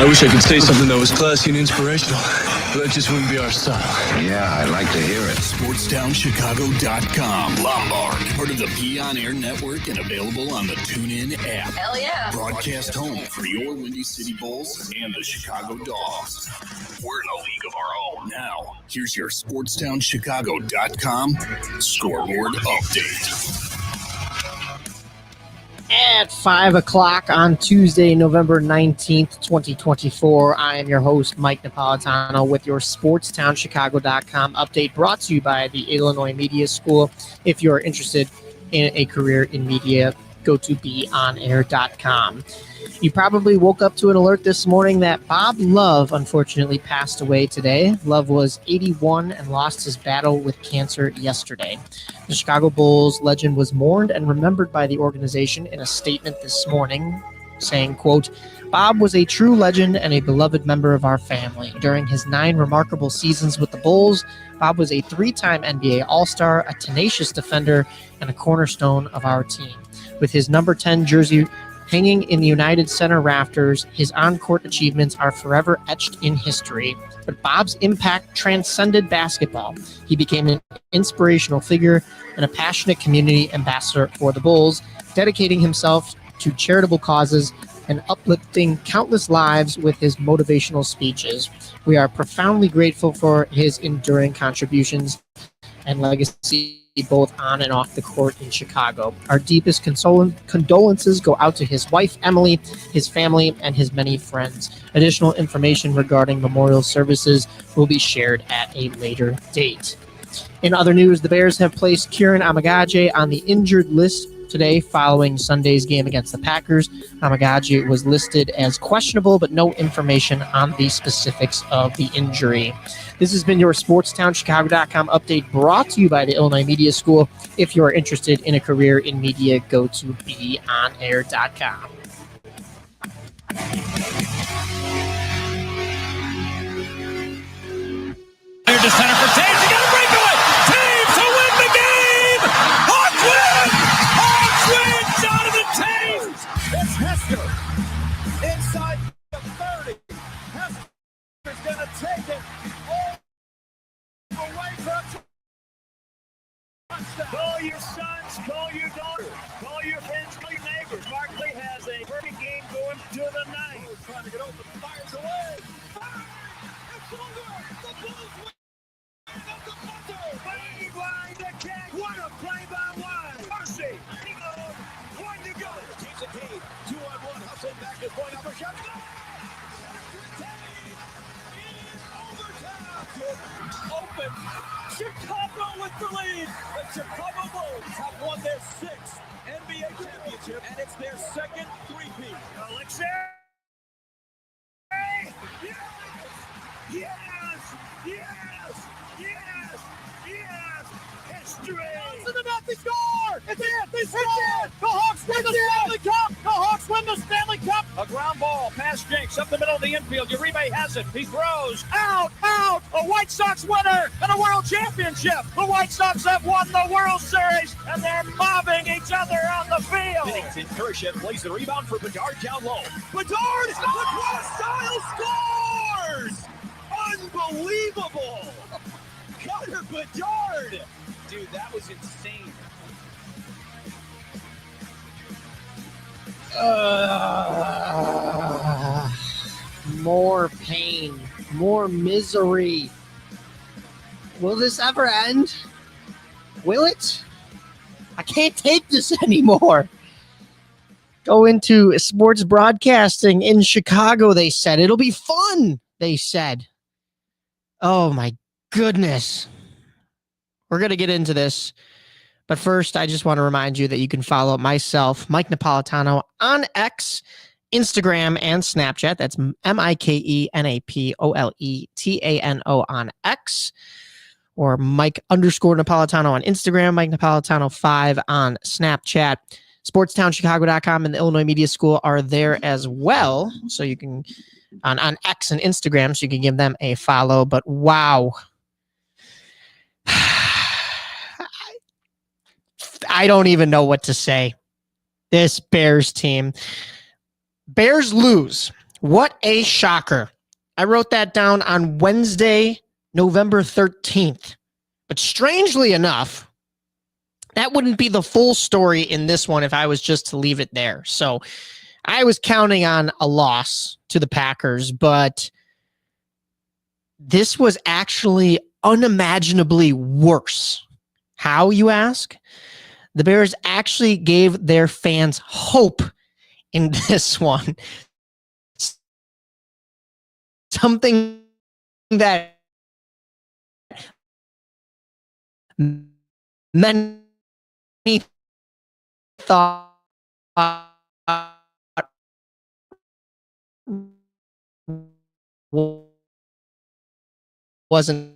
I wish I could say something that was classy and inspirational, but that just wouldn't be our style. Yeah, I'd like to hear it. SportsTownChicago.com. Lombard, part of the P On Air network and available on the TuneIn app. Hell yeah. Broadcast home for your Windy City Bulls and the Chicago Dogs. We're in a league of our own. Now, here's your SportsTownChicago.com scoreboard update. At 5 o'clock on Tuesday, November 19th, 2024, I am your host, Mike Napolitano, with your SportsTownChicago.com update brought to you by the Illinois Media School. If you're interested in a career in media, go to beonair.com. You probably woke up to an alert this morning that Bob Love unfortunately passed away today. Love was 81 and lost his battle with cancer yesterday. The Chicago Bulls legend was mourned and remembered by the organization in a statement this morning, saying, quote, "Bob was a true legend and a beloved member of our family. During his 9 remarkable seasons with the Bulls, Bob was a 3-time NBA All-Star, a tenacious defender, and a cornerstone of our team. With his number 10 jersey hanging in the United Center rafters, his on-court achievements are forever etched in history. But Bob's impact transcended basketball. He became an inspirational figure and a passionate community ambassador for the Bulls, dedicating himself to charitable causes and uplifting countless lives with his motivational speeches. We are profoundly grateful for his enduring contributions and legacy, both on and off the court in Chicago. Our deepest condolences go out to his wife, Emily, his family, and his many friends. Additional information regarding memorial services will be shared at a later date." In other news, the Bears have placed Kieran Amagaje on the injured list today following Sunday's game against the Packers. Amagaje was listed as questionable, but no information on the specifics of the injury. This has been your SportsTownChicago.com update brought to you by the Illinois Media School. If you are interested in a career in media, go to beonair.com. Here to center for Taves. You got to break away. Taves to win the game. Hawks win. Hawks win. Jonathan Taves. It's Hester inside the 30. Hester's going to take it all away from touchdown. Call your sons, call your daughters, call your friends, call your neighbors. Barkley has a perfect game going to the ninth. Trying to get open, fires away. Fire! It's over. The Bulls win. Rewind again. What a play by Wine. Mercy. 1 to go. Keeps it clean. 2-on-1. Hustle back to point up a shot. Open. Chicago with the lead. The Chicago Bulls have won their 6th NBA championship, and it's their second three-peat. Alexei. Yes! Yes! Yes! Yes! Yes! History! Johnson about to score! It's in! They score! The Hawks win the Stanley Cup! The Hawks win the Stanley Cup! A ground ball past Jenks up the middle of the infield. Uribe has it. He throws. Out! Out! A White Sox winner and a world championship! The White Sox have won the World Series, and they're mobbing each other on the field! Binnington, Kurashev plays the rebound for Bedard down low. Bedard! Lacrosse style scores! Unbelievable! Connor Bedard! Dude, that was insane. More pain, more misery. Will this ever end? Will it? I can't take this anymore. Go into sports broadcasting in Chicago, they said. It'll be fun, they said. Oh my goodness. We're going to get into this. But first, I just want to remind you that you can follow myself, Mike Napolitano, on X, Instagram, and Snapchat. That's MikeNapoletano on X. Or Mike_Napolitano on Instagram, Mike Napolitano 5 on Snapchat. SportsTownChicago.com and the Illinois Media School are there as well. So you can, on X and Instagram, so you can give them a follow. But wow. I don't even know what to say. This Bears team. Bears lose What a shocker. I wrote that down on Wednesday, November 13th. But strangely enough, that wouldn't be the full story in this one if I was just to leave it there. So I was counting on a loss to the Packers, but this was actually unimaginably worse. How, you ask? The Bears actually gave their fans hope in this one. Something that many thought wasn't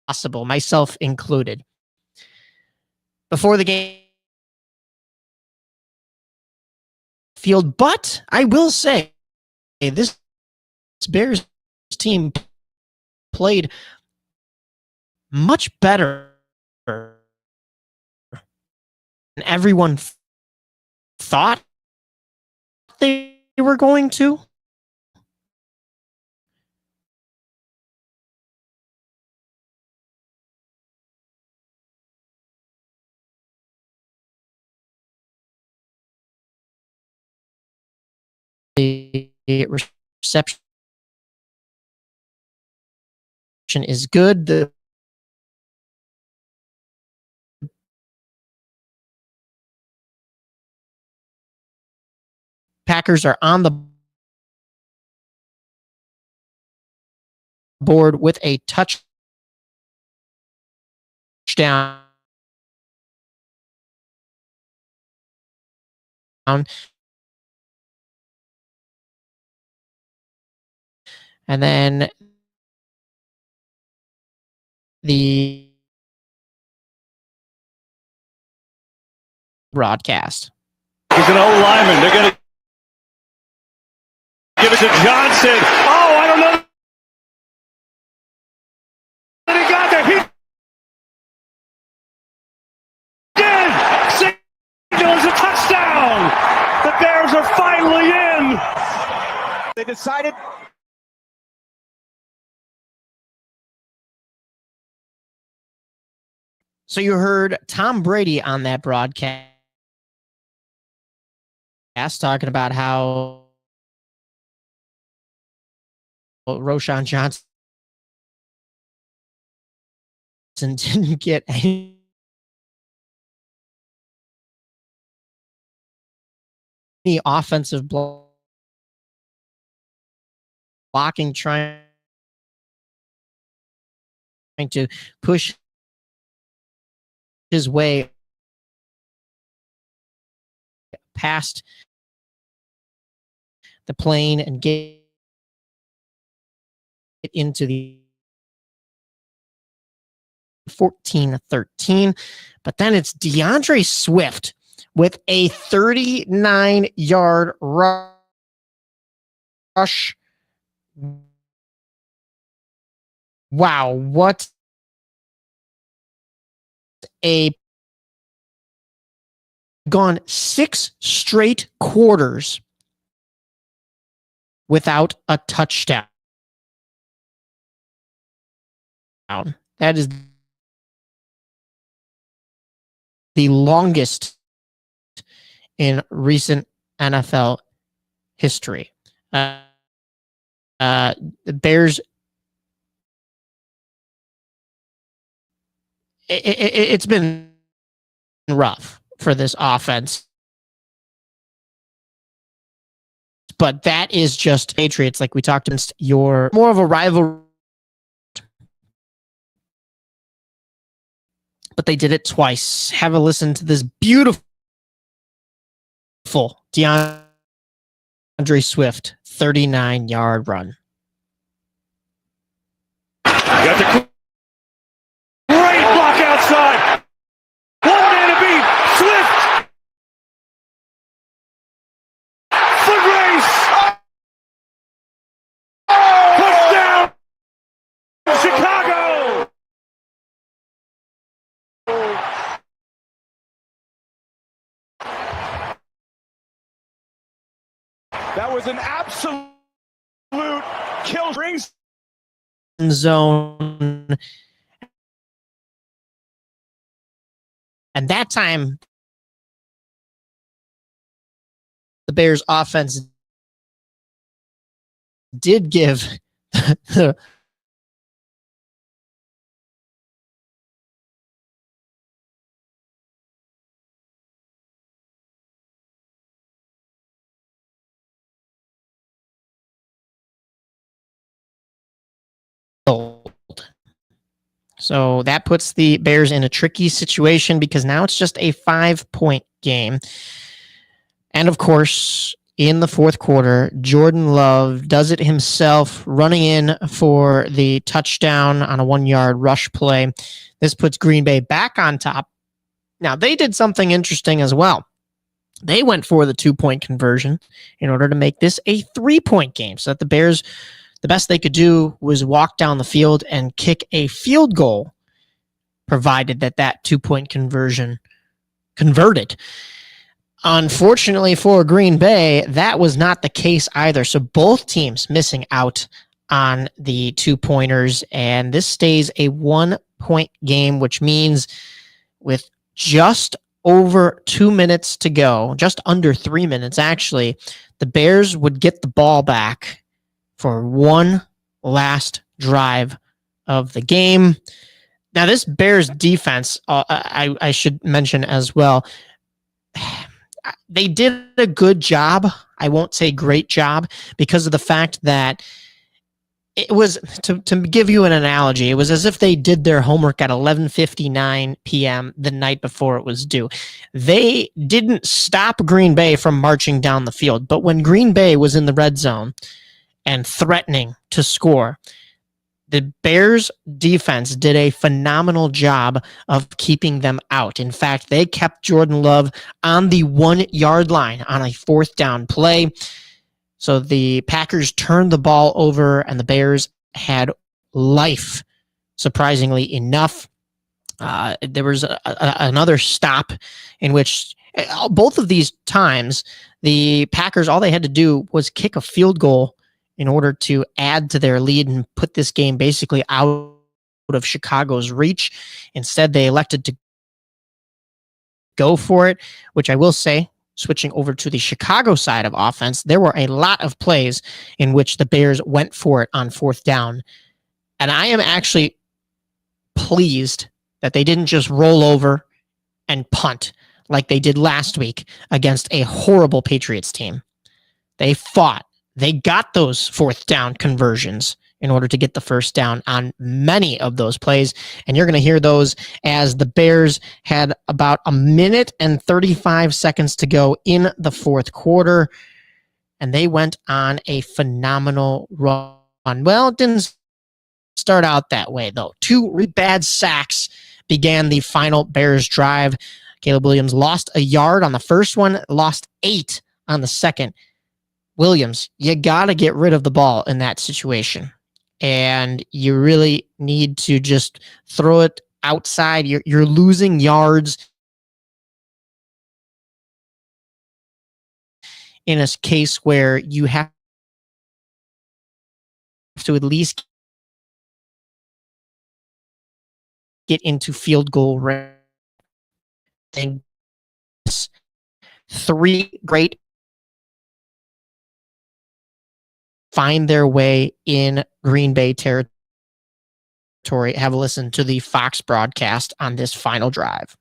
possible, myself included. Before the game field, but I will say this Bears team played much better than everyone thought they were going to. The reception is good. The Packers are on the board with a touchdown. And then the broadcast. He's an old lineman. They're going to give it to Johnson. Oh, I don't know. He got there. He did. Signals a touchdown. The Bears are finally in. They decided. So you heard Tom Brady on that broadcast talking about how Roschon Johnson didn't get any offensive blocking, trying to push his way past the plane and get into the 14-13. But then it's DeAndre Swift with a 39-yard rush. Wow, what a gone 6 straight quarters without a touchdown. That is the longest in recent NFL history. The Bears, it's been rough for this offense, but that is just Patriots, like we talked about. You're more of a rival, but they did it twice. Have a listen to this beautiful DeAndre Swift 39-yard run. Got the great block outside. One man to beat. Swift. Foot race. Touchdown. Chicago. That was an absolute kill. Rings zone. And that time, the Bears offense did give the So that puts the Bears in a tricky situation because now it's just a 5-point game. And of course, in the fourth quarter, Jordan Love does it himself, running in for the touchdown on a 1-yard rush play. This puts Green Bay back on top. Now, they did something interesting as well. They went for the 2-point conversion in order to make this a 3-point game so that the Bears, the best they could do was walk down the field and kick a field goal, provided that 2-point conversion converted. Unfortunately for Green Bay, that was not the case either. So both teams missing out on the 2-pointers, and this stays a 1-point game, which means with just over 2 minutes to go, just under 3 minutes actually, the Bears would get the ball back for one last drive of the game. Now, this Bears defense, I should mention as well, they did a good job. I won't say great job because of the fact that it was, to give you an analogy, it was as if they did their homework at 11:59 p.m. the night before it was due. They didn't stop Green Bay from marching down the field, but when Green Bay was in the red zone and threatening to score, the Bears defense did a phenomenal job of keeping them out. In fact, they kept Jordan Love on the 1-yard line on a 4th down play. So the Packers turned the ball over and the Bears had life, surprisingly enough. There was another stop in which both of these times, the Packers, all they had to do was kick a field goal in order to add to their lead and put this game basically out of Chicago's reach. Instead, they elected to go for it, which I will say, switching over to the Chicago side of offense, there were a lot of plays in which the Bears went for it on 4th down. And I am actually pleased that they didn't just roll over and punt like they did last week against a horrible Patriots team. They fought. They got those 4th down conversions in order to get the 1st down on many of those plays. And you're going to hear those as the Bears had about 1 minute and 35 seconds to go in the 4th quarter. And they went on a phenomenal run. Well, it didn't start out that way, though. 2 really bad sacks began the final Bears drive. Caleb Williams lost a yard on the first one, lost 8 on the second. Williams, you got to get rid of the ball in that situation. And you really need to just throw it outside. You're losing yards in a case where you have to at least get into field goal range. 3 great find their way in Green Bay territory. Have a listen to the Fox broadcast on this final drive.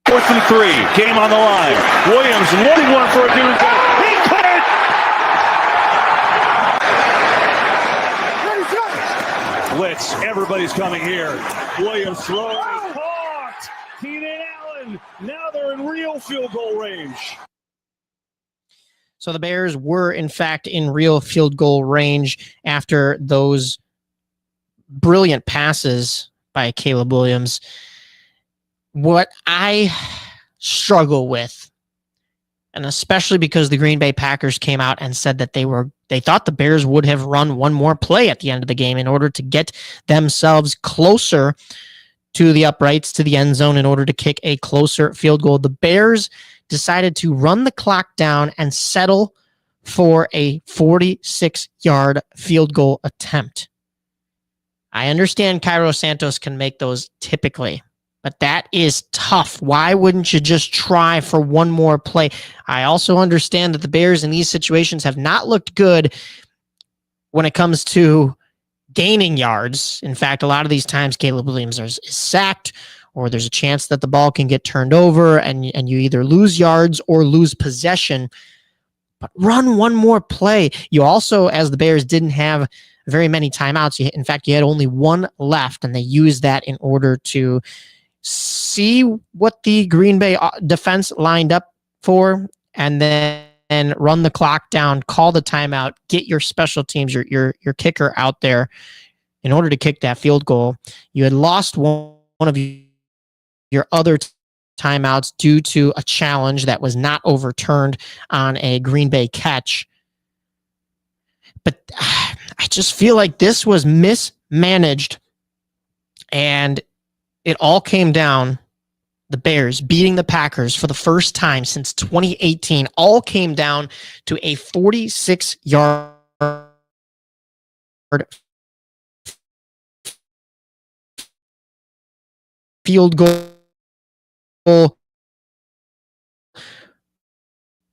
4th and 3, game on the line. Williams looking one for a doomsday. He caught it! Blitz, everybody's coming here. Williams throwing, caught! Keenan Allen, now they're in real field goal range. So the Bears were, in fact, in real field goal range after those brilliant passes by Caleb Williams. What I struggle with, and especially because the Green Bay Packers came out and said that they thought the Bears would have run one more play at the end of the game in order to get themselves closer to the uprights, to the end zone, in order to kick a closer field goal. The Bears decided to run the clock down and settle for a 46-yard field goal attempt. I understand Cairo Santos can make those typically, but that is tough. Why wouldn't you just try for one more play? I also understand that the Bears in these situations have not looked good when it comes to gaining yards. In fact, a lot of these times Caleb Williams is sacked, or there's a chance that the ball can get turned over and you either lose yards or lose possession. But run one more play. You also, as the Bears, didn't have very many timeouts. In fact, you had only one left, and they used that in order to see what the Green Bay defense lined up for, and then run the clock down, call the timeout, get your special teams, your kicker out there in order to kick that field goal. You had lost one of your other timeouts due to a challenge that was not overturned on a Green Bay catch. But I just feel like this was mismanaged, and it all came down, the Bears beating the Packers for the first time since 2018, all came down to a 46-yard field goal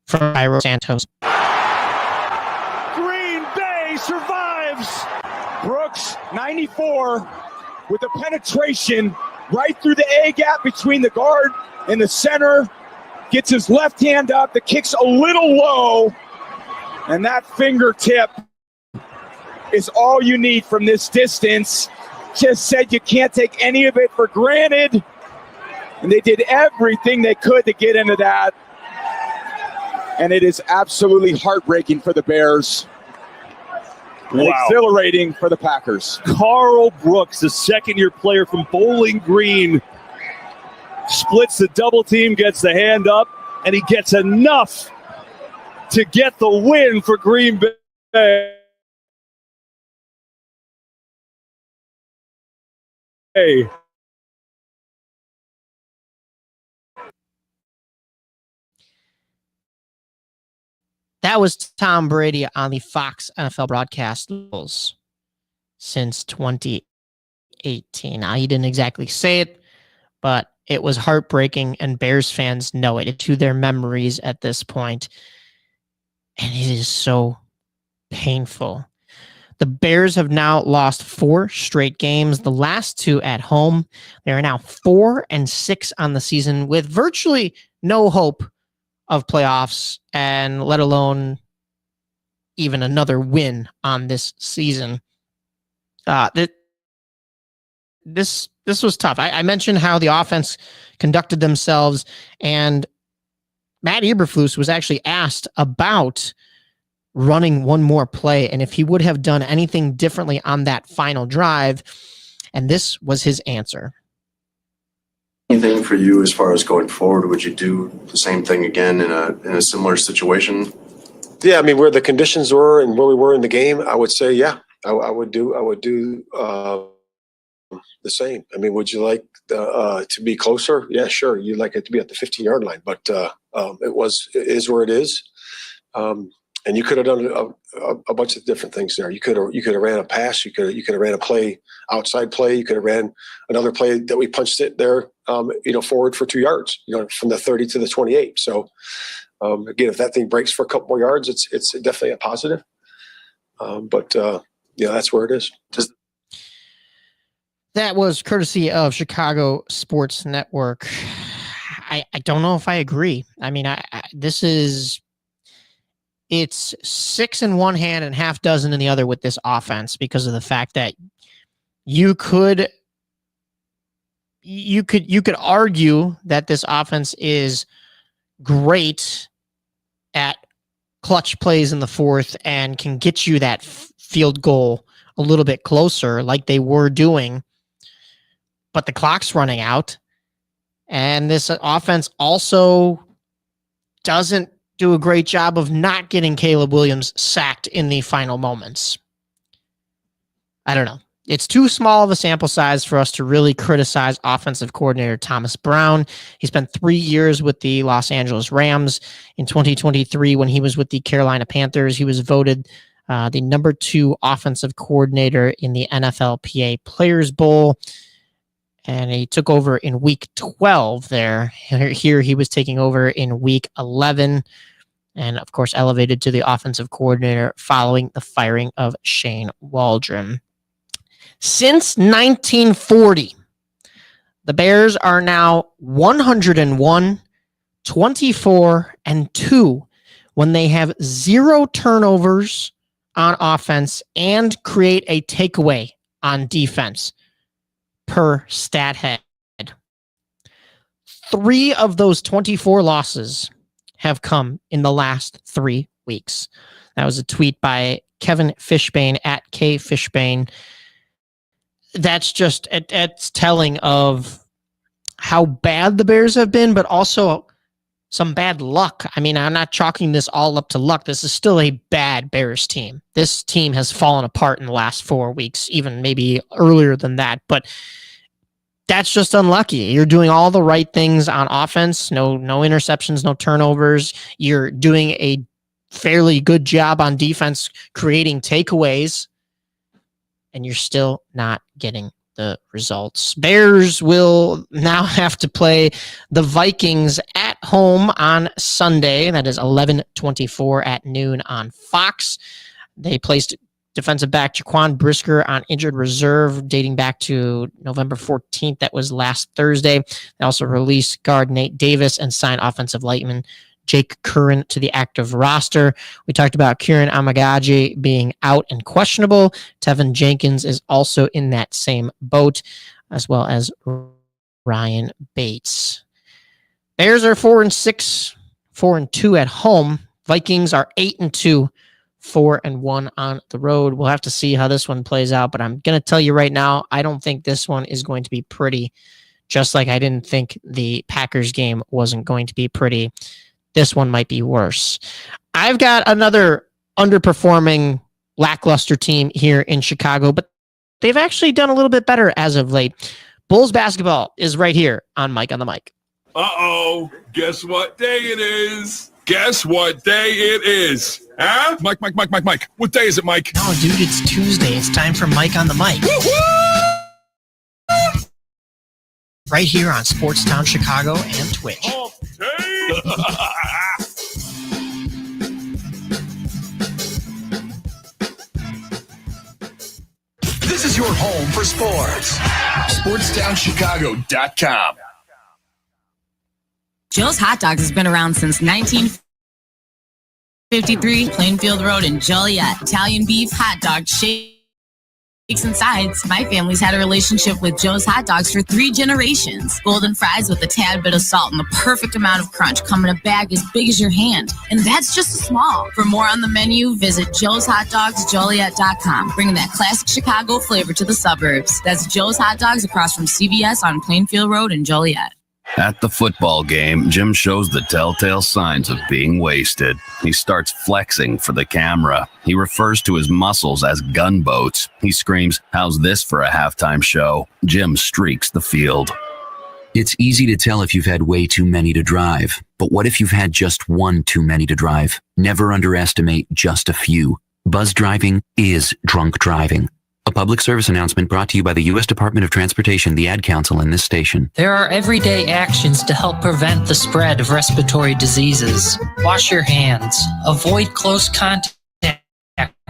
from Cairo Santos. Green Bay survives. Brooks, 94, with a penetration right through the A gap between the guard and the center. Gets his left hand up. The kick's a little low. And that fingertip is all you need from this distance. Just said you can't take any of it for granted. And they did everything they could to get into that. And it is absolutely heartbreaking for the Bears. And exhilarating for the Packers. Carl Brooks, the second-year player from Bowling Green, splits the double team, gets the hand up, and he gets enough to get the win for Green Bay. That was Tom Brady on the Fox NFL broadcast since 2018. Now, he didn't exactly say it, but it was heartbreaking, and Bears fans know it to their memories at this point. And it is so painful. The Bears have now lost 4 straight games, the last 2 at home. They are now 4-6 on the season with virtually no hope of playoffs, and let alone even another win on this season. This was tough. I mentioned how the offense conducted themselves, and Matt Eberflus was actually asked about running one more play and if he would have done anything differently on that final drive, and this was his answer. Anything for you as far as going forward? Would you do the same thing again in a similar situation? Yeah, I mean, where the conditions were and where we were in the game, I would say, yeah, I would do the same. I mean, would you like to be closer? Yeah, sure. You'd like it to be at the 15-yard line, but it is where it is. And you could have done a bunch of different things there. You could have ran a pass. You could have ran a play, outside play. You could have ran another play that we punched it there, forward for 2 yards, from the 30 to the 28. So again, if that thing breaks for a couple more yards, it's definitely a positive. But that's where it is. That was courtesy of Chicago Sports Network. I don't know if I agree. I mean, it's 6 in one hand and half dozen in the other with this offense, because of the fact that you could argue that this offense is great at clutch plays in the fourth and can get you that field goal a little bit closer like they were doing, but the clock's running out, and this offense also doesn't do a great job of not getting Caleb Williams sacked in the final moments. I don't know. it's too small of a sample size for us to really criticize offensive coordinator Thomas Brown. He spent 3 years with the Los Angeles Rams. In 2023, when he was with the Carolina Panthers, he was voted the number 2 offensive coordinator in the NFLPA Players Bowl. And he took over in week 12 there. Here he was taking over in week 11. And, of course, elevated to the offensive coordinator following the firing of Shane Waldron. Since 1940, the Bears are now 101, 24-2 when they have 0 turnovers on offense and create a takeaway on defense per stat head. 3 of those 24 losses have come in the last 3 weeks. That was a tweet by Kevin Fishbane at K Fishbane. That's just, it's telling of how bad the Bears have been, but also some bad luck. I mean, I'm not chalking this all up to luck. This is still a bad Bears team. This team has fallen apart in the last 4 weeks, even maybe earlier than that, but that's just unlucky. You're doing all the right things on offense. No interceptions, no turnovers. You're doing a fairly good job on defense, creating takeaways, and you're still not getting the results. Bears will now have to play the Vikings at home on Sunday. That is 11:24 at noon on Fox. They placed defensive back Jaquan Brisker on injured reserve dating back to November 14th. That was last Thursday. They also released guard Nate Davis and signed offensive lineman Jake Curran to the active roster. We talked about Kieran Amagaji being out and questionable. Tevin Jenkins is also in that same boat, as well as Ryan Bates. Bears are 4-6, 4-2 at home. Vikings are 8-2, 4-1 on the road. We'll have to see how this one plays out, but I'm going to tell you right now, I don't think this one is going to be pretty, just like I didn't think the Packers game wasn't going to be pretty. This one might be worse. I've got another underperforming, lackluster team here in Chicago, but they've actually done a little bit better as of late. Bulls basketball is right here on Mike on the Mic. Uh-oh. Guess what day it is? Guess what day it is? Huh? Mike. What day is it, Mike? No, dude, it's Tuesday. It's time for Mike on the Mic. Right here on Sportstown Chicago and Twitch. This is your home for sports. SportsTownChicago.com. Joe's Hot Dogs has been around since 1953. Plainfield Road in Joliet. Italian beef, hot dog, shakes and sides. My family's had a relationship with Joe's Hot Dogs for 3 generations. Golden fries with a tad bit of salt and the perfect amount of crunch come in a bag as big as your hand. And that's just small. For more on the menu, visit joeshotdogsjoliet.com. Bringing that classic Chicago flavor to the suburbs. That's Joe's Hot Dogs across from CVS on Plainfield Road in Joliet. At the football game, Jim shows the telltale signs of being wasted. He starts flexing for the camera. He refers to his muscles as gunboats. He screams, "How's this for a halftime show?" Jim streaks the field. It's easy to tell if you've had way too many to drive. But what if you've had just one too many to drive? Never underestimate just a few. Buzz driving is drunk driving. A public service announcement brought to you by the U.S. Department of Transportation, the Ad Council, and this station. There are everyday actions to help prevent the spread of respiratory diseases. Wash your hands. Avoid close contact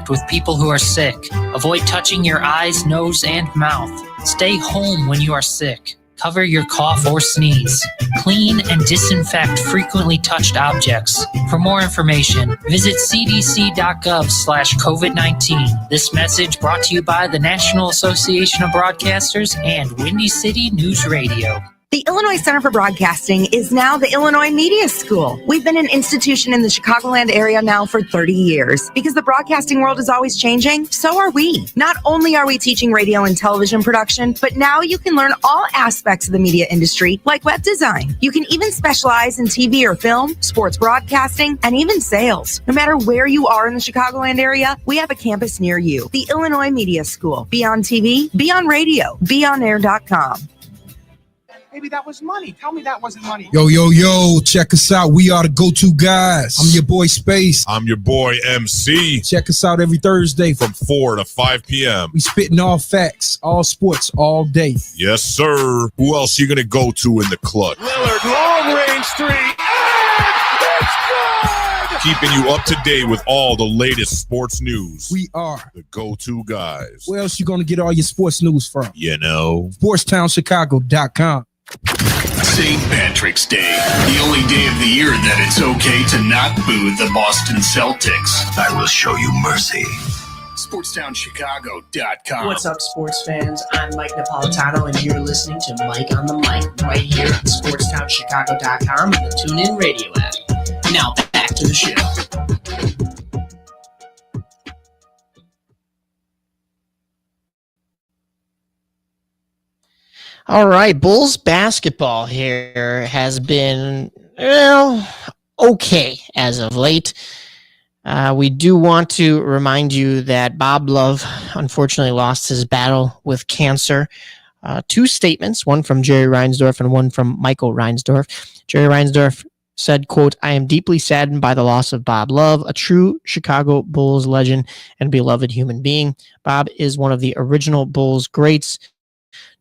with people who are sick. Avoid touching your eyes, nose, and mouth. Stay home when you are sick. Cover your cough or sneeze. Clean and disinfect frequently touched objects. For more information, visit cdc.gov/COVID-19. This message brought to you by the National Association of Broadcasters and Windy City News Radio. The The Illinois Center for Broadcasting is now the Illinois Media School. We've been an institution in the Chicagoland area now for 30 years. Because the broadcasting world is always changing, so are we. Not only are we teaching radio and television production, but now you can learn all aspects of the media industry, like web design. You can even specialize in TV or film, sports broadcasting, and even sales. No matter where you are in the Chicagoland area, we have a campus near you. The Illinois Media School. Be on TV, be on radio, beonair.com. Maybe that was money. Tell me that wasn't money. Yo, check us out. We are the go-to guys. I'm your boy Space. I'm your boy MC. Check us out every Thursday from 4 to 5 p.m. We spitting all facts, all sports, all day. Yes, sir. Who else you gonna go to in the clutch? Lillard, long range three. Keeping you up to date with all the latest sports news. We are the go-to guys. Where else you gonna get all your sports news from? You know, SportsTownChicago.com. St. Patrick's Day, the only day of the year that it's okay to not boo the Boston Celtics. I will show you mercy. SportsTownChicago.com. What's up, sports fans? I'm Mike Napolitano, and you're listening to Mike on the Mic right here on SportsTownChicago.com and the TuneIn Radio app. Now back to the show. All right, Bulls basketball here has been, okay as of late. We do want to remind you that Bob Love unfortunately lost his battle with cancer. Two statements, one from Jerry Reinsdorf and one from Michael Reinsdorf. Jerry Reinsdorf said, quote, "I am deeply saddened by the loss of Bob Love, a true Chicago Bulls legend and beloved human being. Bob is one of the original Bulls greats.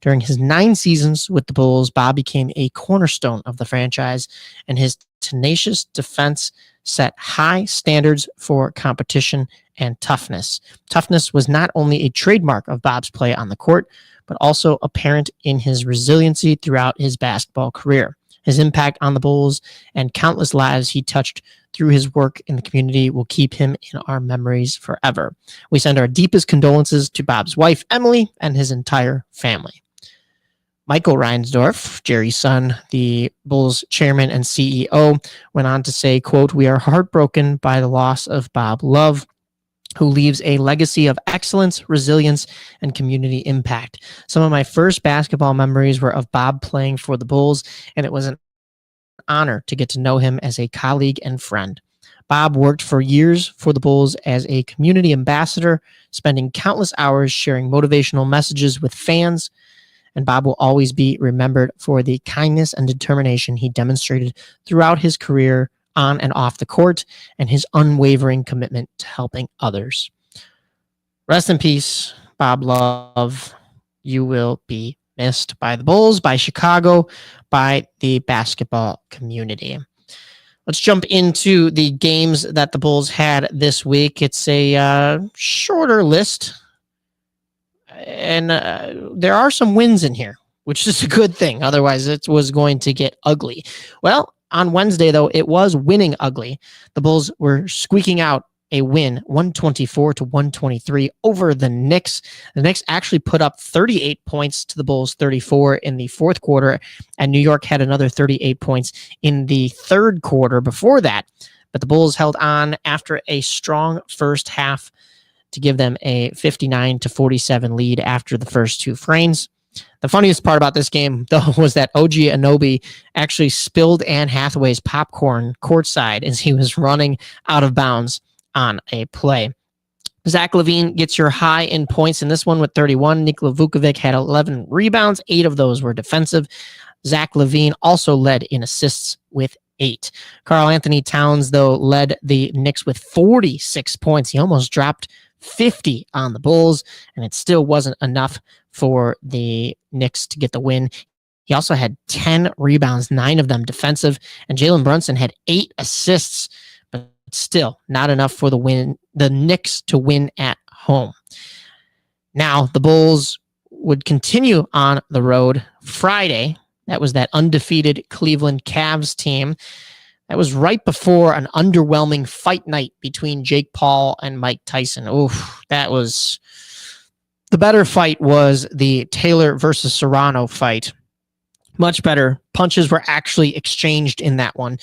During his 9 seasons with the Bulls, Bob became a cornerstone of the franchise, and his tenacious defense set high standards for competition and toughness. Toughness was not only a trademark of Bob's play on the court, but also apparent in his resiliency throughout his basketball career. His impact on the Bulls and countless lives he touched through his work in the community will keep him in our memories forever. We send our deepest condolences to Bob's wife, Emily, and his entire family." Michael Reinsdorf, Jerry's son, the Bulls chairman and CEO, went on to say, quote, "We are heartbroken by the loss of Bob Love, who leaves a legacy of excellence, resilience, and community impact. Some of my first basketball memories were of Bob playing for the Bulls, and it was an honor to get to know him as a colleague and friend. Bob worked for years for the Bulls as a community ambassador, spending countless hours sharing motivational messages with fans, and Bob will always be remembered for the kindness and determination he demonstrated throughout his career on and off the court, and his unwavering commitment to helping others. Rest in peace, Bob Love. You will be missed by the Bulls, by Chicago, by the basketball community." Let's jump into the games that the Bulls had this week. It's a shorter list, and there are some wins in here, which is a good thing. Otherwise, it was going to get ugly. Well, on Wednesday, though, it was winning ugly. The Bulls were squeaking out a win, 124-123 over the Knicks. The Knicks actually put up 38 points to the Bulls' 34 in the fourth quarter, and New York had another 38 points in the third quarter before that. But the Bulls held on after a strong first half to give them a 59-47 lead after the first 2 frames. The funniest part about this game, though, was that OG Anunoby actually spilled Anne Hathaway's popcorn courtside as he was running out of bounds on a play. Zach LaVine gets your high in points in this one with 31. Nikola Vukovic had 11 rebounds. 8 of those were defensive. Zach LaVine also led in assists with 8. Karl Anthony Towns, though, led the Knicks with 46 points. He almost dropped 50 on the Bulls, and it still wasn't enough for the Knicks to get the win. He also had 10 rebounds, 9 of them defensive, and Jalen Brunson had 8 assists, but still not enough for the Knicks to win at home. Now, the Bulls would continue on the road Friday. That was that undefeated Cleveland Cavs team. That was right before an underwhelming fight night between Jake Paul and Mike Tyson. Oof, that was... The better fight was the Taylor versus Serrano fight. Much better. Punches were actually exchanged in that one.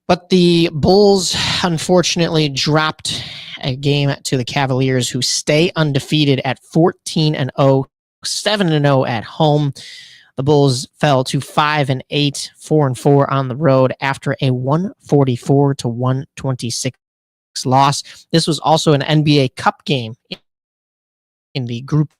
But the Bulls, unfortunately, dropped a game to the Cavaliers, who stay undefeated at 14-0, 7-0 at home. The Bulls fell to 5-8, 4-4 on the road after a 144-126 loss. This was also an NBA Cup game in the group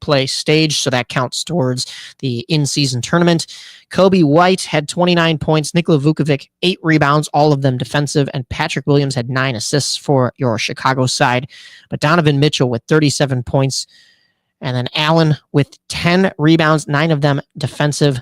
play stage, so that counts towards the in-season tournament. Kobe White had 29 points, Nikola Vukovic 8 rebounds, all of them defensive, and Patrick Williams had 9 assists for your Chicago side. But Donovan Mitchell with 37 points, and then Allen with 10 rebounds, 9 of them defensive.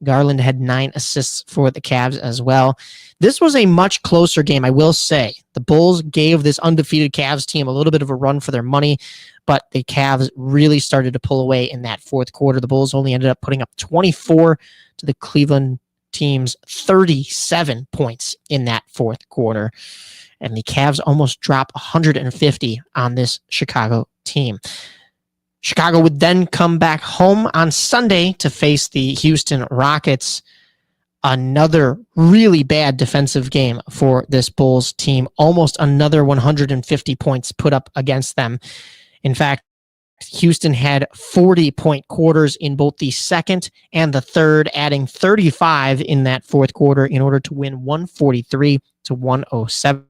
Garland had 9 assists for the Cavs as well. This was a much closer game, I will say. The Bulls gave this undefeated Cavs team a little bit of a run for their money, but the Cavs really started to pull away in that fourth quarter. The Bulls only ended up putting up 24 to the Cleveland team's 37 points in that fourth quarter. And the Cavs almost dropped 150 on this Chicago team. Chicago would then come back home on Sunday to face the Houston Rockets. Another really bad defensive game for this Bulls team. Almost another 150 points put up against them. In fact, Houston had 40-point quarters in both the second and the third, adding 35 in that fourth quarter in order to win 143-107.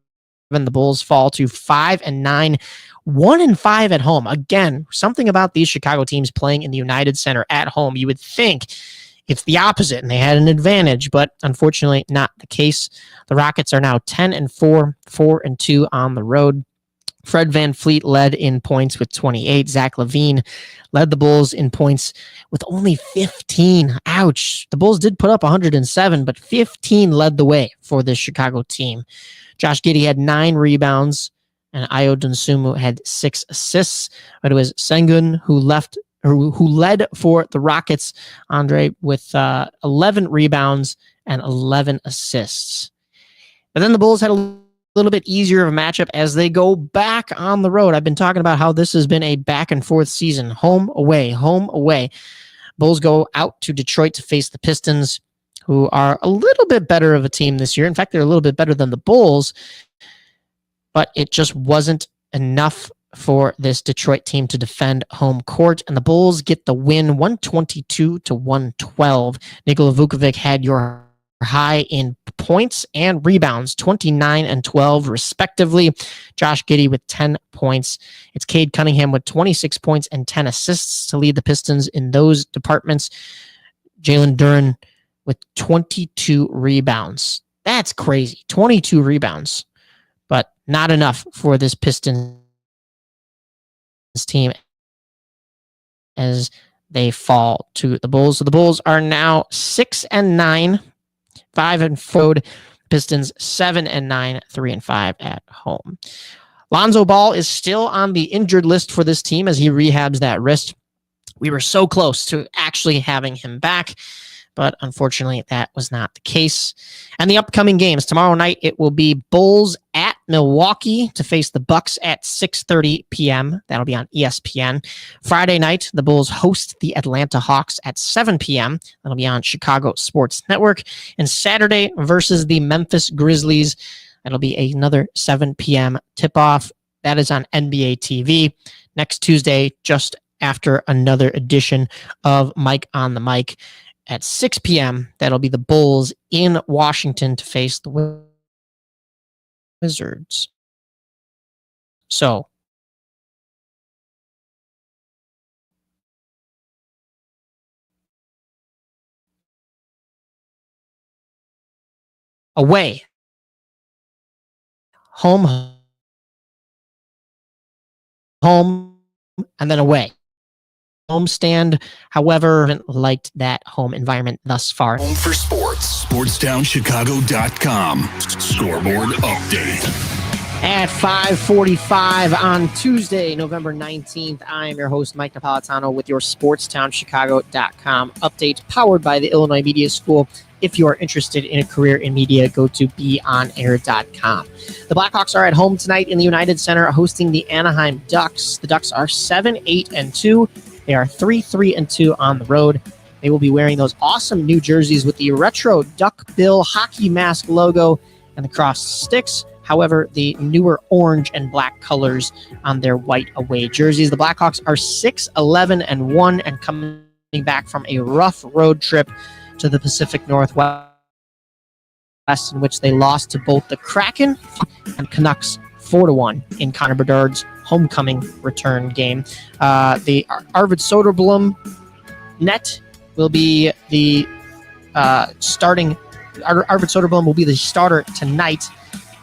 The Bulls fall to 5-9, 1-5 at home. Again, something about these Chicago teams playing in the United Center at home. You would think it's the opposite, and they had an advantage, but unfortunately not the case. The Rockets are now 10-4, 4-2 on the road. Fred VanVleet led in points with 28. Zach LaVine led the Bulls in points with only 15. Ouch. The Bulls did put up 107, but 15 led the way for this Chicago team. Josh Giddey had 9 rebounds, and Ayo Dosunmu had 6 assists. But it was Sengun who led for the Rockets, Andre, with 11 rebounds and 11 assists. But then the Bulls had a little bit easier of a matchup as they go back on the road. I've been talking about how this has been a back and forth season. Home, away, home, away. Bulls go out to Detroit to face the Pistons, who are a little bit better of a team this year. In fact, they're a little bit better than the Bulls, but it just wasn't enough for this Detroit team to defend home court, and the Bulls get the win 122-112. Nikola Vukovic had your high in points and rebounds, 29 and 12 respectively. Josh Giddey with 10 points. It's Cade Cunningham with 26 points and 10 assists to lead the Pistons in those departments. Jalen Duren with 22 rebounds. That's crazy. 22 rebounds, but not enough for this Pistons team as they fall to the Bulls. So the Bulls are now 6-9, 5-4. Pistons 7-9, 3-5 at home. Lonzo Ball is still on the injured list for this team as he rehabs that wrist. We were so close to actually having him back, but unfortunately that was not the case. And the upcoming games, tomorrow night it will be Bulls at Milwaukee to face the Bucks at 6:30 p.m. That'll be on ESPN. Friday night, the Bulls host the Atlanta Hawks at 7 p.m. That'll be on Chicago Sports Network. And Saturday versus the Memphis Grizzlies, that'll be another 7 p.m. tip-off. That is on NBA TV. Next Tuesday, just after another edition of Mike on the Mic at 6 p.m., that'll be the Bulls in Washington to face the Wizards. So, away, home, and then away. Homestand, however, haven't liked that home environment thus far. Home for sports. SportsTownChicago.com. Scoreboard update. At 5:45 on Tuesday, November 19th, I am your host, Mike Napolitano, with your SportsTownChicago.com update powered by the Illinois Media School. If you are interested in a career in media, go to beonair.com. The Blackhawks are at home tonight in the United Center hosting the Anaheim Ducks. The Ducks are 7-8-2. They are 3-3-2 on the road. They will be wearing those awesome new jerseys with the retro duckbill hockey mask logo and the crossed sticks. However, the newer orange and black colors on their white away jerseys. The Blackhawks are 6-11-1 and coming back from a rough road trip to the Pacific Northwest, in which they lost to both the Kraken and Canucks 4-1 in Connor Bedard's homecoming return game. The Arvid Soderblom net will be the starting. Arvid Soderblom will be the starter tonight,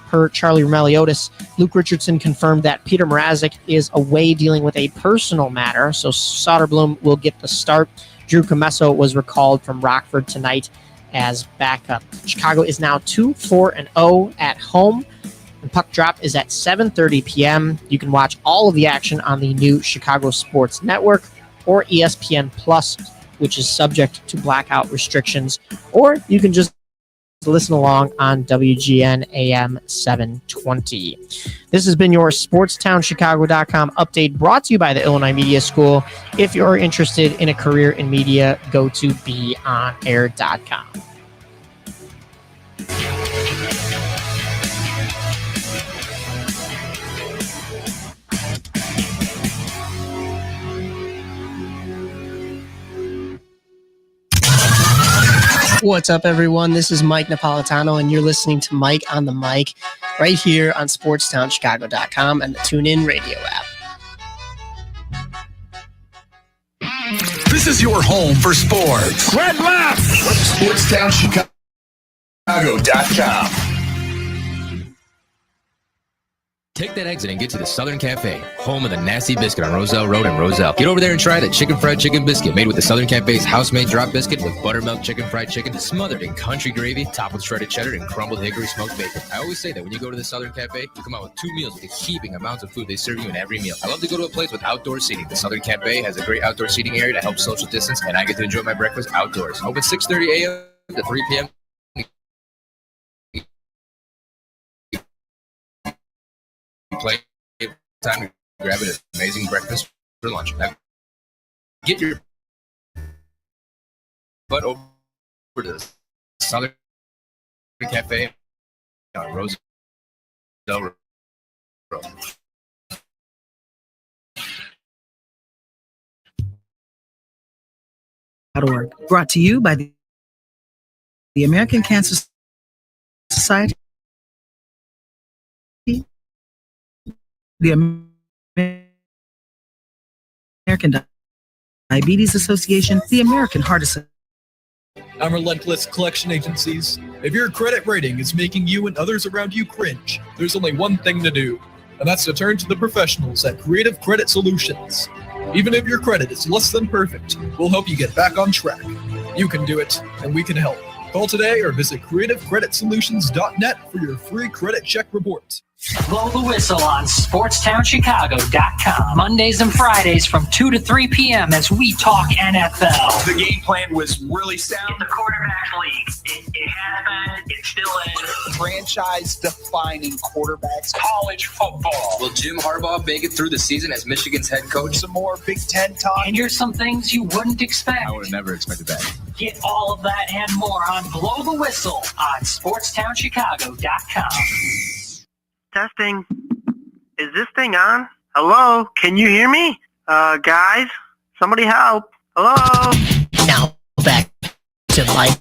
per Charlie Meliotis. Luke Richardson confirmed that Peter Mrazek is away dealing with a personal matter, so Soderblom will get the start. Drew Comesso was recalled from Rockford tonight as backup. Chicago is now 2-4-0 at home. And puck drop is at 7:30 p.m. You can watch all of the action on the new Chicago Sports Network or ESPN Plus, which is subject to blackout restrictions, or you can just listen along on WGN AM 720. This has been your SportsTownChicago.com update brought to you by the Illinois Media School. If you're interested in a career in media, go to beonair.com. What's up, everyone? This is Mike Napolitano, and you're listening to Mike on the Mic right here on SportsTownChicago.com and the TuneIn radio app. This is your home for sports. Red left! SportsTownChicago.com. Take that exit and get to the Southern Cafe, home of the Nasty Biscuit on Roselle Road in Roselle. Get over there and try the chicken fried chicken biscuit made with the Southern Cafe's house-made drop biscuit with buttermilk chicken fried chicken smothered in country gravy, topped with shredded cheddar and crumbled hickory smoked bacon. I always say that when you go to the Southern Cafe, you come out with 2 meals with the heaping amounts of food they serve you in every meal. I love to go to a place with outdoor seating. The Southern Cafe has a great outdoor seating area to help social distance, and I get to enjoy my breakfast outdoors. Open 6:30 a.m. to 3 p.m. Play time to grab an amazing breakfast for lunch. Now, get your butt over to the Southern Cafe on Roselle Road. .org. Brought to you by the American Cancer Society, the American Diabetes Association, the American Heart Association. I'm Relentless Collection Agencies. If your credit rating is making you and others around you cringe, there's only one thing to do, and that's to turn to the professionals at Creative Credit Solutions. Even if your credit is less than perfect, we'll help you get back on track. You can do it, and we can help. Call today or visit creativecreditsolutions.net for your free credit check report. Blow the whistle on SportsTownChicago.com. Mondays and Fridays from 2 to 3 p.m. as we talk NFL. The game plan was really sound. The quarterback league. It has been. It still is. Franchise-defining quarterbacks. College football. Will Jim Harbaugh make it through the season as Michigan's head coach? Some more Big Ten talk. And here's some things you wouldn't expect. I would have never expected that. Get all of that and more on Blow the Whistle on SportsTownChicago.com. Testing. Is this thing on? Hello? Can you hear me? Guys? Somebody help. Hello? Now back to Mike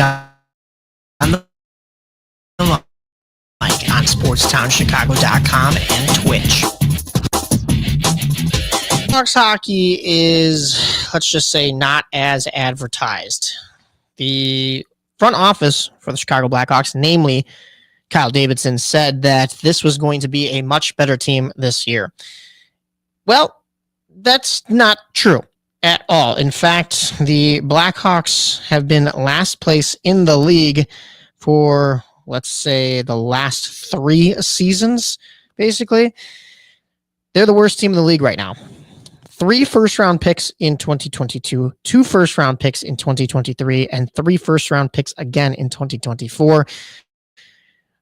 on the Mike on SportsTownChicago.com and Twitch. Blackhawks hockey is, let's just say, not as advertised. The front office for the Chicago Blackhawks, namely Kyle Davidson, said that this was going to be a much better team this year. Well, that's not true at all. In fact, the Blackhawks have been last place in the league for, let's say, the last 3 seasons, basically. They're the worst team in the league right now. 3 first-round picks in 2022, 2 first-round picks in 2023, and 3 first-round picks again in 2024.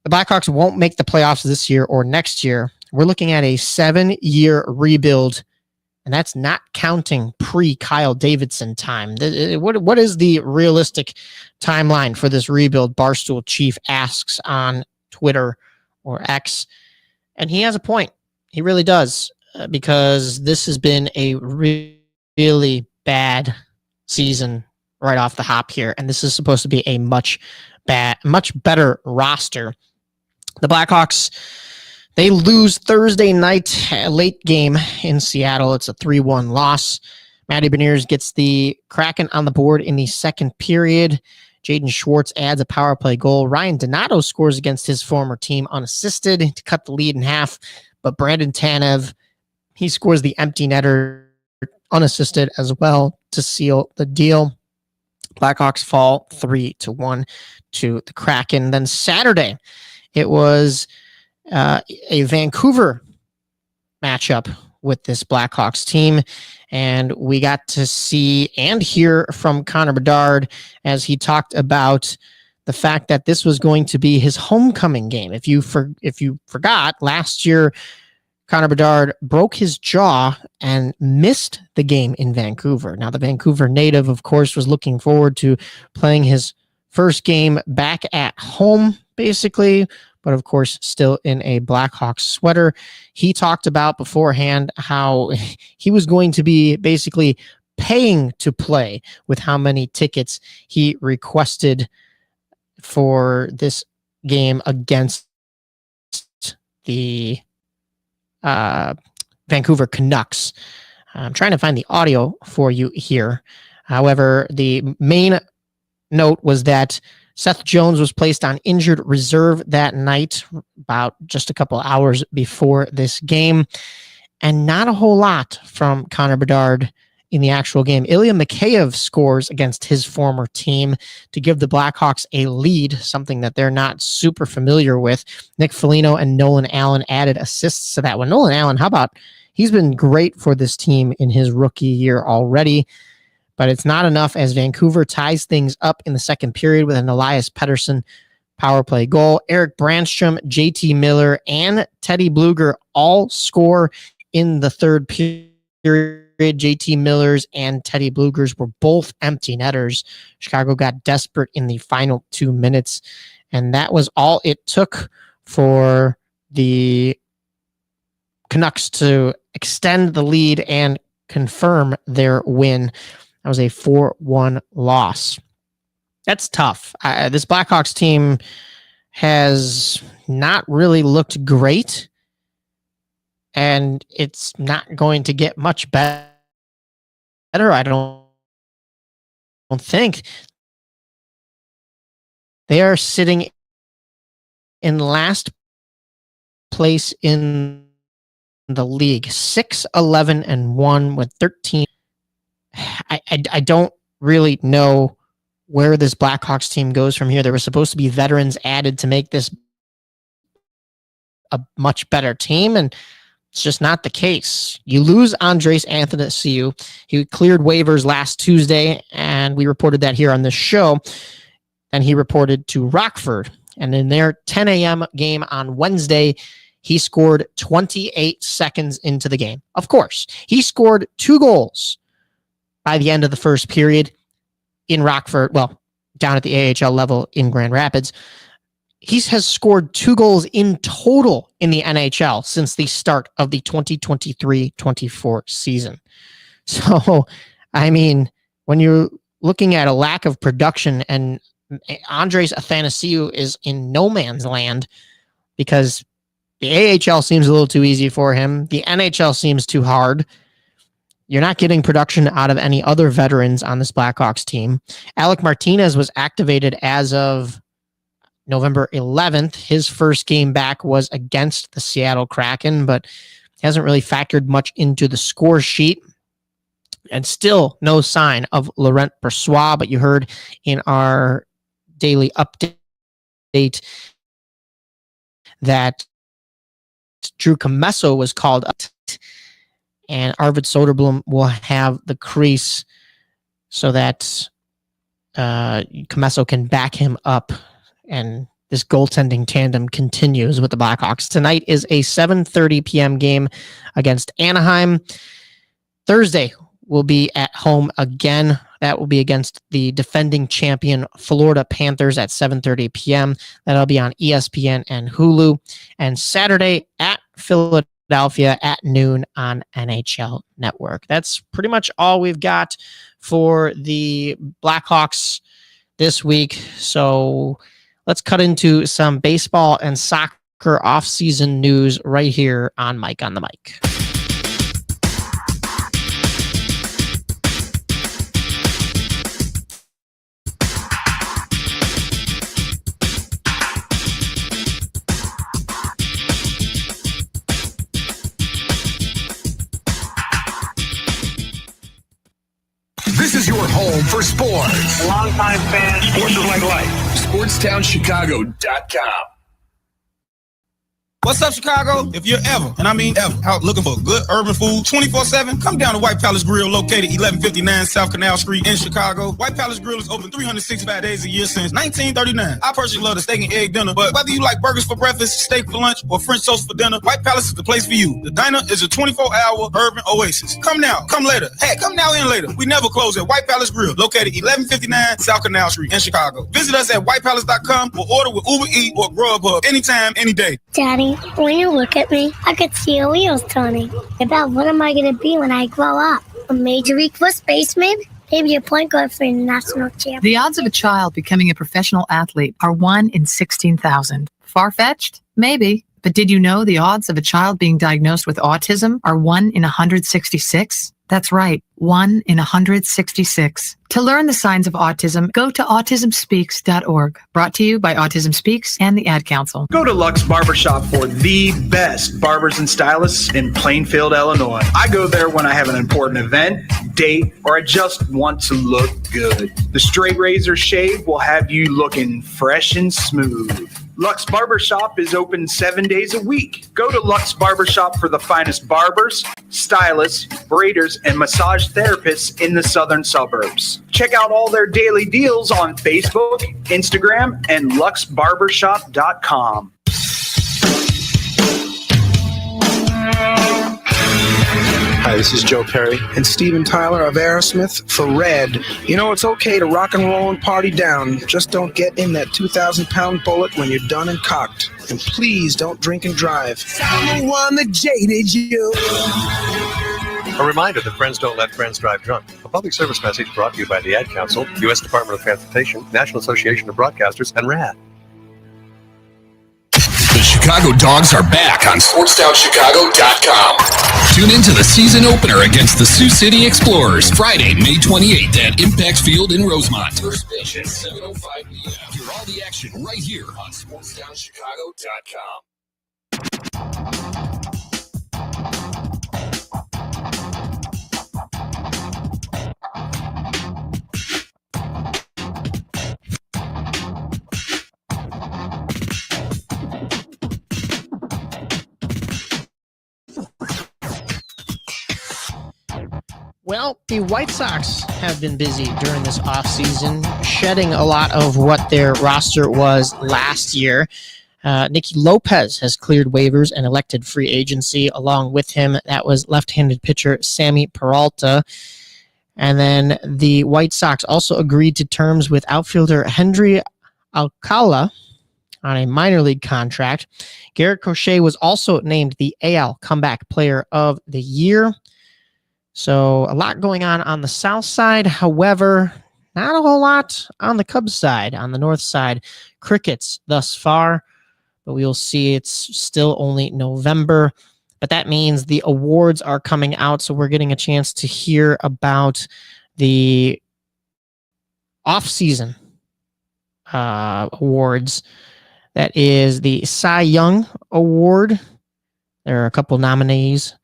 The Blackhawks won't make the playoffs this year or next year. We're looking at a 7-year rebuild And that's not counting pre-Kyle Davidson time. What is the realistic timeline for this rebuild? Barstool Chief asks on Twitter or X. And he has a point. He really does. Because this has been a really bad season right off the hop here. And this is supposed to be a much better roster. The Blackhawks, they lose Thursday night, late game in Seattle. It's a 3-1 loss. Matty Beniers gets the Kraken on the board in the second period. Jaden Schwartz adds a power play goal. Ryan Donato scores against his former team unassisted to cut the lead in half. But Brandon Tanev, he scores the empty netter unassisted as well to seal the deal. Blackhawks fall 3-1 to the Kraken. Then Saturday, it was a Vancouver matchup with this Blackhawks team, and we got to see and hear from Connor Bedard as he talked about the fact that this was going to be his homecoming game. If you forgot, last year Connor Bedard broke his jaw and missed the game in Vancouver. Now, the Vancouver native, of course, was looking forward to playing his first game back at home, basically, but of course, still in a Blackhawks sweater. He talked about beforehand how he was going to be basically paying to play with how many tickets he requested for this game against the Vancouver Canucks. I'm trying to find the audio for you here. However, the main note was that Seth Jones was placed on injured reserve that night, about just a couple hours before this game, and not a whole lot from Connor Bedard in the actual game. Ilya Mikheyev scores against his former team to give the Blackhawks a lead, something that they're not super familiar with. Nick Foligno and Nolan Allen added assists to that one. Nolan Allen, how about, he's been great for this team in his rookie year already, but it's not enough as Vancouver ties things up in the second period with an Elias Pettersson power play goal. Eric Brandstrom, JT Miller, and Teddy Bluger all score in the third period. JT Miller's and Teddy Bluger's were both empty netters. Chicago got desperate in the final 2 minutes, and that was all it took for the Canucks to extend the lead and confirm their win. That was a 4-1 loss. That's tough. This Blackhawks team has not really looked great, and it's not going to get much better, I don't think. They are sitting in last place in the league, 6-11-1 with 13. I don't really know where this Blackhawks team goes from here. There were supposed to be veterans added to make this a much better team, and it's just not the case. You lose Andres Athanasiou. He cleared waivers last Tuesday, and we reported that here on this show. And he reported to Rockford. And in their 10 a.m. game on Wednesday, he scored 28 seconds into the game. Of course, he scored 2 goals by the end of the first period in Rockford, well, down at the AHL level in Grand Rapids. He has scored 2 goals in total in the NHL since the start of the 2023-24 season. So, I mean, when you're looking at a lack of production, and Andres Athanasiou is in no man's land because the AHL seems a little too easy for him. The NHL seems too hard. You're not getting production out of any other veterans on this Blackhawks team. Alec Martinez was activated as of November 11th. His first game back was against the Seattle Kraken, but hasn't really factored much into the score sheet. And still no sign of Laurent Brossoit, but you heard in our daily update that Drew Commesso was called up, and Arvid Soderblom will have the crease so that Commesso can back him up, and this goaltending tandem continues with the Blackhawks. Tonight is a 7:30 p.m. game against Anaheim. Thursday, we'll be at home again. That will be against the defending champion Florida Panthers at 7:30 p.m. That'll be on ESPN and Hulu. And Saturday at Philadelphia at noon on NHL Network. That's pretty much all we've got for the Blackhawks this week. So let's cut into some baseball and soccer off-season news right here on Mike on the Mic. This is your home for sports. Longtime fan. Sports is like life. SportsTownChicago.com. What's up, Chicago? If you're ever, and I mean ever, out looking for good urban food 24/7, come down to White Palace Grill, located 1159 South Canal Street in Chicago. White Palace Grill is open 365 days a year since 1939. I personally love the steak and egg dinner, but whether you like burgers for breakfast, steak for lunch, or French toast for dinner, White Palace is the place for you. The diner is a 24-hour urban oasis. Come now, come later. Hey, come now and later. We never close at White Palace Grill, located 1159 South Canal Street in Chicago. Visit us at whitepalace.com or order with Uber Eats or Grubhub anytime, any day. Daddy, when you look at me, I could see your wheels turning. About what am I going to be when I grow up? A major league first baseman? Maybe a point guard for a national champion. The odds of a child becoming a professional athlete are 1 in 16,000. Far-fetched? Maybe. But did you know the odds of a child being diagnosed with autism are 1 in 166? That's right, 1 in 166. To learn the signs of autism, go to autismspeaks.org. Brought to you by Autism Speaks and the Ad Council. Go to Lux Barbershop for the best barbers and stylists in Plainfield, Illinois. I go there when I have an important event, date, or I just want to look good. The straight razor shave will have you looking fresh and smooth. Lux Barbershop is open 7 days a week. Go to Lux Barbershop for the finest barbers, stylists, braiders, and massage therapists in the southern suburbs. Check out all their daily deals on Facebook, Instagram, and luxbarbershop.com. Hi, this is Joe Perry and Steven Tyler of Aerosmith for Red. You know, it's okay to rock and roll and party down. Just don't get in that 2,000-pound bullet when you're done and cocked. And please don't drink and drive. I'm the one that jaded you. A reminder that friends don't let friends drive drunk. A public service message brought to you by the Ad Council, U.S. Department of Transportation, National Association of Broadcasters, and RAD. The Chicago Dogs are back on SportsTownChicago.com. Tune in to the season opener against the Sioux City Explorers, Friday, May 28th at Impact Field in Rosemont. First pitch at 7:05 p.m. Hear all the action right here on SportsTownChicago.com. Well, the White Sox have been busy during this offseason, shedding a lot of what their roster was last year. Nicky Lopez has cleared waivers and elected free agency. Along with him, that was left-handed pitcher Sammy Peralta. And then the White Sox also agreed to terms with outfielder Hendry Alcala on a minor league contract. Garrett Crochet was also named the AL Comeback Player of the Year. So a lot going on the south side. However, not a whole lot on the Cubs side. On the north side, crickets thus far. But we will see. It's still only November. But that means the awards are coming out. So we're getting a chance to hear about the off-season awards. That is the Cy Young Award. There are a couple nominees.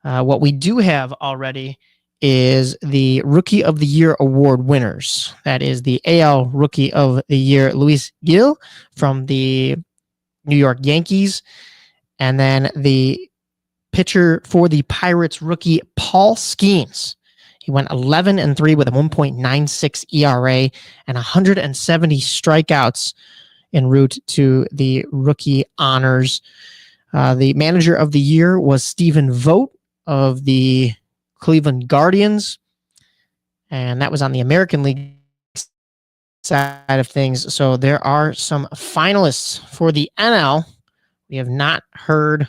What we do have already is the Rookie of the Year Award winners. That is the AL Rookie of the Year, Luis Gil from the New York Yankees. And then the pitcher for the Pirates rookie, Paul Skeens. He went 11-3 with a 1.96 ERA and 170 strikeouts en route to the rookie honors. The Manager of the Year was Stephen Vogt of the Cleveland Guardians. And that was on the American League side of things. So there are some finalists for the NL. We have not heard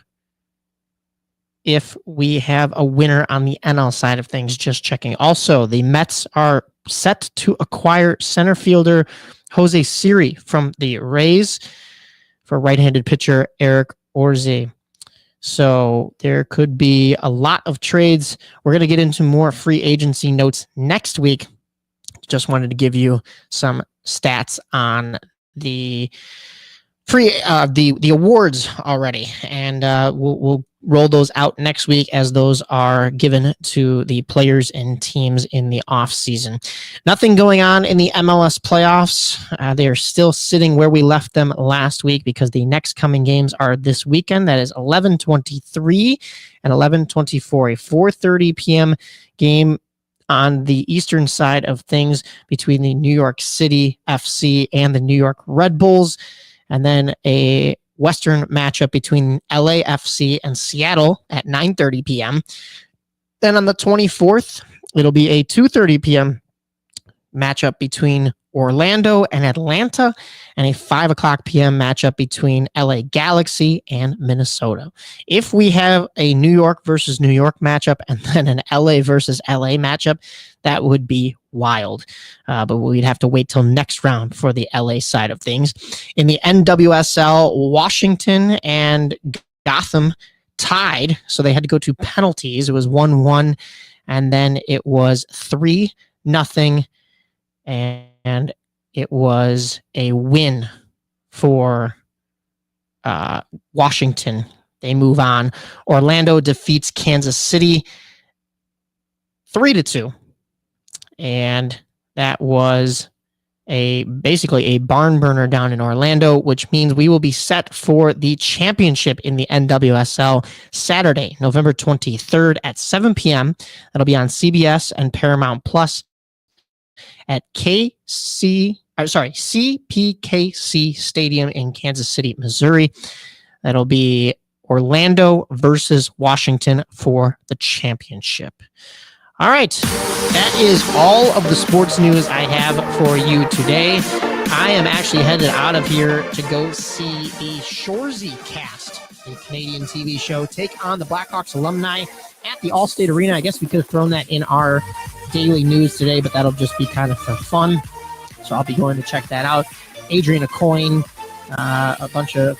if we have a winner on the NL side of things. Just checking. Also, the Mets are set to acquire center fielder Jose Siri from the Rays for right-handed pitcher Eric Orze. So there could be a lot of trades. We're going to get into more free agency notes next week. Just wanted to give you some stats on the the awards already, and we'll roll those out next week as those are given to the players and teams in the off season. Nothing going on in the MLS playoffs. They are still sitting where we left them last week because the next coming games are this weekend. That is 11:23 and 11:24, a 4:30 p.m. game on the eastern side of things between the New York City FC and the New York Red Bulls, and then a Western matchup between LAFC and Seattle at 9:30 p.m. Then on the 24th, it'll be a 2:30 p.m. matchup between Orlando and Atlanta, and a 5 o'clock p.m. matchup between LA Galaxy and Minnesota. If we have a New York versus New York matchup and then an LA versus LA matchup, that would be wild. But we'd have to wait till next round for the LA side of things. In the NWSL, Washington and Gotham tied, so they had to go to penalties. It was 1-1, and then it was 3-0, and it was a win for Washington. They move on. Orlando defeats Kansas City 3-2. And that was basically a barn burner down in Orlando, which means we will be set for the championship in the NWSL Saturday, November 23rd at 7 p.m. That'll be on CBS and Paramount Plus at CPKC Stadium in Kansas City, Missouri. That'll be Orlando versus Washington for the championship. All right, that is all of the sports news I have for you today. I am actually headed out of here to go see the Shoresy Cast, the Canadian TV show, take on the Blackhawks alumni at the Allstate Arena. I guess we could have thrown that in our daily news today, but that'll just be kind of for fun. So I'll be going to check that out. Adrian Aucoin, a bunch of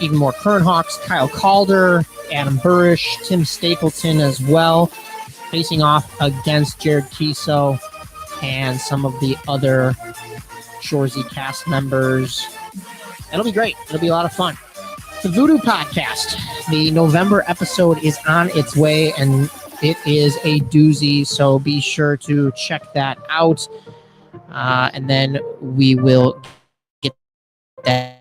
even more current Hawks, Kyle Calder, Adam Burish, Tim Stapleton as well, facing off against Jared Kiso and some of the other Shoresy Cast members. It'll be great. It'll be a lot of fun. The Voodoo Podcast, the November episode is on its way, and it is a doozy, so be sure to check that out. And then we will get that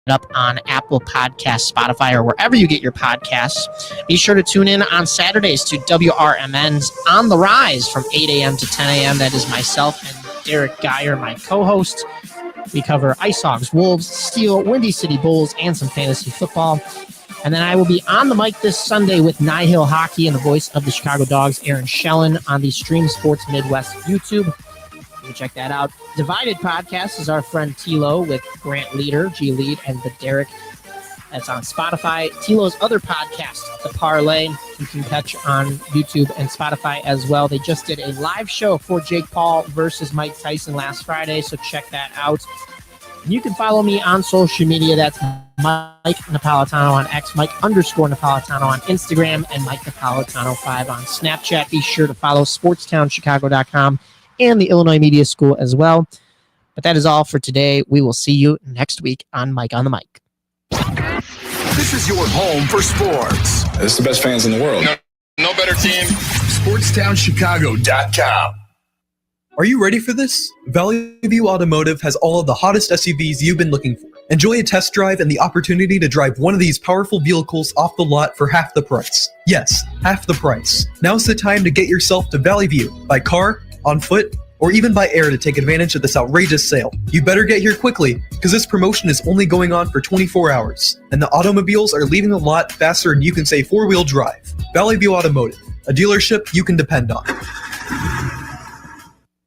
up on Apple Podcasts, Spotify, or wherever you get your podcasts. Be sure to tune in on Saturdays to WRMN's On the Rise from 8 a.m. to 10 a.m. That is myself and Derek Geyer, my co-host. We cover Ice Hogs, Wolves, Steel, Windy City Bulls, and some fantasy football. And then I will be on the mic this Sunday with Nihil Hockey and the voice of the Chicago Dogs, Aaron Schellen, on the Stream Sports Midwest YouTube. You can check that out. Divided Podcast is our friend Tilo with Grant Leader, G Lead, and the Derek. That's on Spotify. Tilo's other podcast, The Parlay, you can catch on YouTube and Spotify as well. They just did a live show for Jake Paul versus Mike Tyson last Friday, so check that out. And you can follow me on social media. That's Mike Napolitano on X, Mike_Napolitano on Instagram, and Mike Napolitano5 on Snapchat. Be sure to follow SportsTownChicago.com and the Illinois Media School as well. But that is all for today. We will see you next week on Mike on the Mic. This is your home for sports. It's the best fans in the world. No better team. SportsTownChicago.com. Are you ready for this? Valley View Automotive has all of the hottest SUVs you've been looking for. Enjoy a test drive and the opportunity to drive one of these powerful vehicles off the lot for half the price. Yes, half the price. Now's the time to get yourself to Valley View by car, on foot, or even by air to take advantage of this outrageous sale. You better get here quickly, because this promotion is only going on for 24 hours, and the automobiles are leaving the lot faster than you can say four-wheel drive. Valley View Automotive, a dealership you can depend on.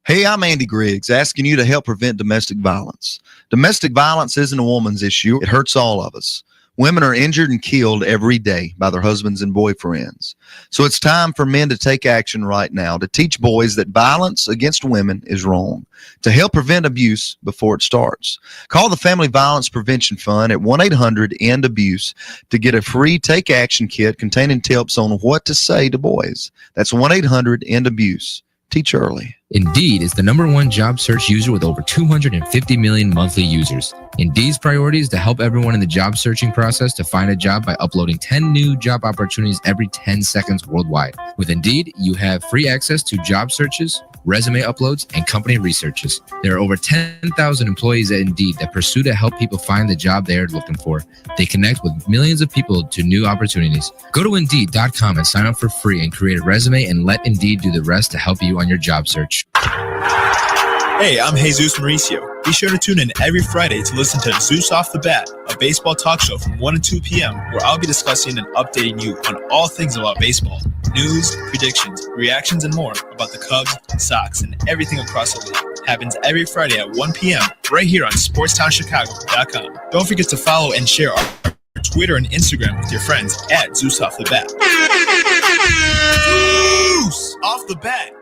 Hey, I'm Andy Griggs, asking you to help prevent domestic violence. Domestic violence isn't a woman's issue. It hurts all of us. Women are injured and killed every day by their husbands and boyfriends. So it's time for men to take action right now to teach boys that violence against women is wrong, to help prevent abuse before it starts. Call the Family Violence Prevention Fund at 1-800-END-ABUSE to get a free Take Action kit containing tips on what to say to boys. That's 1-800-END-ABUSE. Teach early. Indeed is the #1 job search user with over 250 million monthly users. Indeed's priority is to help everyone in the job searching process to find a job by uploading 10 new job opportunities every 10 seconds worldwide. With Indeed, you have free access to job searches, resume uploads, and company researches. There are over 10,000 employees at Indeed that pursue to help people find the job they are looking for. They connect with millions of people to new opportunities. Go to Indeed.com and sign up for free and create a resume and let Indeed do the rest to help you on your job search. Hey, I'm Jesus Mauricio. Be sure to tune in every Friday to listen to Zeus Off the Bat, a baseball talk show from 1 to 2 p.m., where I'll be discussing and updating you on all things about baseball. News, predictions, reactions, and more about the Cubs, Sox, and everything across the league. Happens every Friday at 1 p.m. right here on SportsTownChicago.com. Don't forget to follow and share our Twitter and Instagram with your friends at Zeus Off the Bat. Zeus Off the Bat!